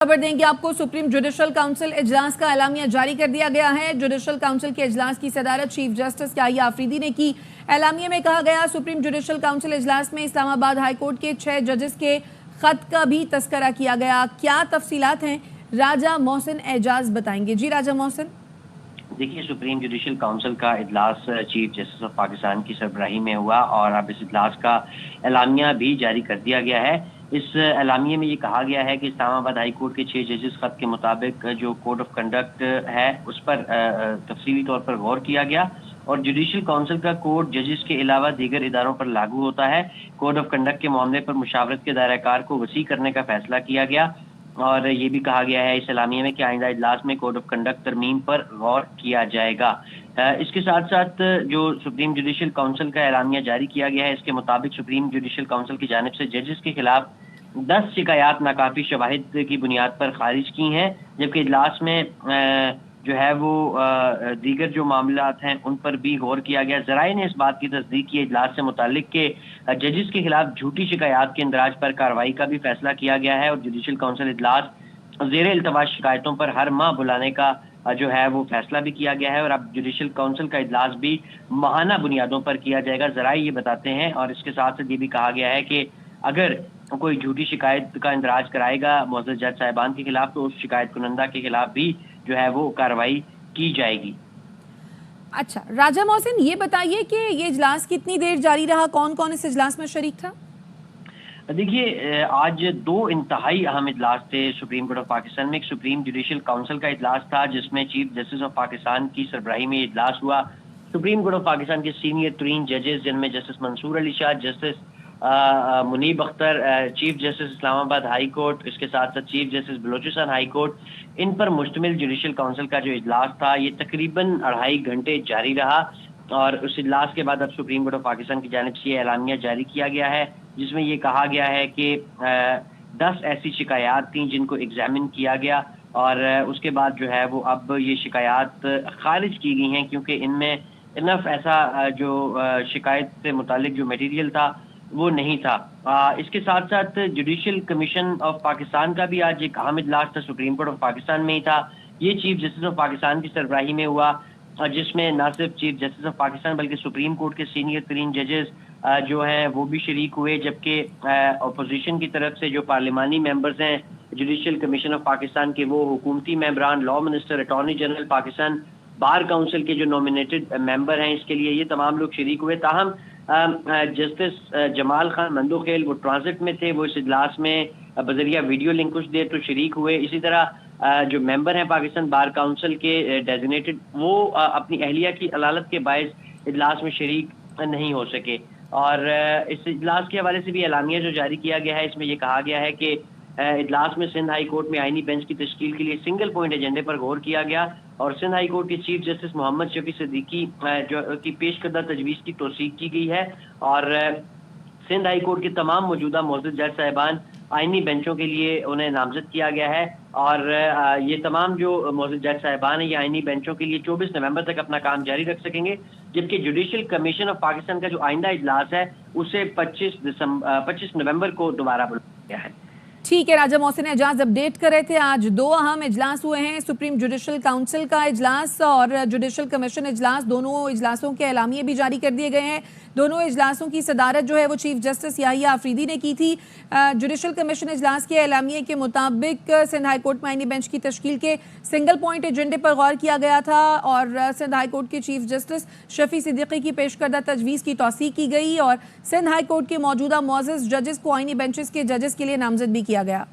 खबर देंगे आपको। सुप्रीम जुडिशल काउंसिल इजलास का एलामिया जारी कर दिया गया है। जुडिशल काउंसिल के इजलास की सदारत चीफ जस्टिस याहिया आफरीदी ने की। एलामिया में कहा गया, सुप्रीम जुडिशल काउंसिल इजलास में इस्लामाबाद हाईकोर्ट के 6 जजेस के खत का भी तस्करा किया गया। क्या तफसीलात हैं, राजा मोहसिन एजाज बताएंगे। जी राजा मोहसिन। देखिए, सुप्रीम जुडिशल काउंसिल का इजलास चीफ जस्टिस ऑफ पाकिस्तान की सरबराही में हुआ और अब इस इजलास का एलामिया भी जारी कर दिया गया है। इस एलामिया में ये कहा गया है कि इस्लामाबाद हाई कोर्ट के 6 जजेस खत के मुताबिक जो कोड ऑफ कंडक्ट है उस पर तफसीली तौर पर गौर किया गया और जुडिशल काउंसिल का कोड जजेस के अलावा दीगर इदारों पर लागू होता है। कोड ऑफ कंडक्ट के मामले पर मुशावरत के दायरा कार को वसी करने का फैसला किया गया और ये भी कहा गया है इस एलामिया में कि आइंदा इजलास में कोड ऑफ कंडक्ट तरमीम पर गौर किया जाएगा। इसके साथ साथ जो सुप्रीम जुडिशल काउंसिल का एलामिया जारी किया गया है, इसके मुताबिक सुप्रीम जुडिशल काउंसिल की जानिब से जजेस के खिलाफ 10 शिकायत नाकाफी शवाहिद की बुनियाद पर खारिज की हैं, जबकि इजलास में जो है वो दीगर जो मामलात हैं उन पर भी गौर किया गया। ज़राए ने इस बात की तस्दीक की इजलास से मुतालिक के जजेस के खिलाफ झूठी शिकायत के इंदराज पर कार्रवाई का भी फैसला किया गया है और जुडिशल काउंसिल इजलास ज़ेरे इल्तवाज शिकायतों पर हर माह बुलाने का जो है वो फैसला भी किया गया है और अब जुडिशल काउंसिल का इजलास भी माहाना बुनियादों पर किया जाएगा। ज़राए ये बताते हैं और इसके साथ साथ ये भी कहा गया है कि अगर कोई झूठी शिकायत का इंदराज कराएगा मुअज़्ज़ज़ जज साहिबान के खिलाफ तो उस शिकायत कुनंदा के खिलाफ भी जो है वो कार्रवाई की जाएगी। अच्छा राजा मोहसिन, ये बताइए कि ये इजलास कितनी देर जारी रहा, कौन कौन इस इजलास में शरीक था? देखिए, आज 2 इंतहाई अहम इजलास थे सुप्रीम कोर्ट ऑफ पाकिस्तान में। एक सुप्रीम जुडिशल काउंसिल का इजलास था जिसमें चीफ जस्टिस ऑफ पाकिस्तान की सरबराही में इजलास हुआ। सुप्रीम कोर्ट ऑफ पाकिस्तान के सीनियर तरीन जजेस जिनमें justice Mansoor Ali Shah, justice Munib Akhtar, chief justice Islamabad high court, इसके साथ साथ chief justice Balochistan high court, इन पर मुश्तमिल जुडिशल काउंसिल का जो इजलास था ये तकरीबन 2.5 घंटे जारी रहा और उस इजलास के बाद अब सुप्रीम कोर्ट ऑफ पाकिस्तान की जानिब से एलामिया जारी किया गया है जिसमें ये कहा गया है कि 10 ऐसी शिकायत थी जिनको एग्जामिन किया गया और उसके बाद जो है वो अब ये शिकायत खारिज की गई हैं क्योंकि इनमें इनफ ऐसा जो शिकायत से मुतालिक जो मटीरियल था वो नहीं था। इसके साथ साथ जुडिशल कमीशन ऑफ पाकिस्तान का भी आज एक अहम इजलास था, सुप्रीम कोर्ट ऑफ पाकिस्तान में ही था। ये चीफ जस्टिस ऑफ पाकिस्तान की सरबराही में हुआ जिसमें न सिर्फ चीफ जस्टिस ऑफ पाकिस्तान बल्कि सुप्रीम कोर्ट के सीनियर तरीन जजेस जो हैं वो भी शरीक हुए, जबकि अपोजिशन की तरफ से जो पार्लिमानी मेंबर्स हैं जुडिशल कमीशन ऑफ पाकिस्तान के, वो हुकूमती मेंबरान, law minister, attorney general Pakistan, bar council के जो नॉमिनेटेड मेंबर हैं इसके लिए ये तमाम लोग शरीक हुए। ताहम जस्टिस जमाल खान मंदोखेल वो ट्रांजिट में थे, वो इस इजलास में बजरिया वीडियो लिंक कुछ देर तो शरीक हुए। इसी तरह जो मेंबर हैं पाकिस्तान बार काउंसिल के डेजिग्नेटेड वो अपनी अहलिया की अदालत के बायस इजलास में शरीक नहीं हो सके और इस इजलास के हवाले से भी एलामिया जो जारी किया गया है इसमें यह कहा गया है कि इजलास में सिंध हाई कोर्ट में आईनी बेंच की तश्कील के लिए सिंगल पॉइंट एजेंडे पर गौर किया गया और सिंध हाई कोर्ट के चीफ जस्टिस मोहम्मद शफी सिद्दीकी जो की पेश करदा तजवीज़ की तौसीक की गई है और सिंध हाई कोर्ट के तमाम मौजूदा मुअज़्ज़ज़ जज साहिबान आईनी बेंचों के लिए उन्हें नामजद किया गया है और ये तमाम जो मुअज़्ज़ज़ जज साहिबान हैं ये आईनी बेंचों के लिए 24 नवंबर तक अपना काम जारी रख सकेंगे, जबकि जुडिशल कमीशन ऑफ पाकिस्तान का जो आइंदा इजलास है उसे 25 नवंबर को दोबारा बुलाया गया है। ठीक है, राजा मोहसिन एजाज अपडेट कर रहे थे। आज 2 अहम इजलास हुए हैं, सुप्रीम जुडिशल काउंसिल का इजलास और जुडिशल कमीशन इजलास। दोनों इजलासों के एलामिये भी जारी कर दिए गए हैं। दोनों इजलासों की सदारत जो है वो चीफ जस्टिस याहिया आफरीदी ने की थी। जुडिशल कमीशन इजलास के एलामिये के मुताबिक सिंध हाई कोर्ट में आईनी बेंच की तश्कील के सिंगल पॉइंट एजेंडे पर गौर किया गया था और सिंध हाई कोर्ट के चीफ जस्टिस शफी सिद्दीकी की पेश करदा तजवीज़ की तौसीक की गई और सिंध हाई कोर्ट के मौजूदा मुअज़्ज़ज़ जजेस को आईनी बेंचेस के जजेस के लिए नामजद भी किया गया।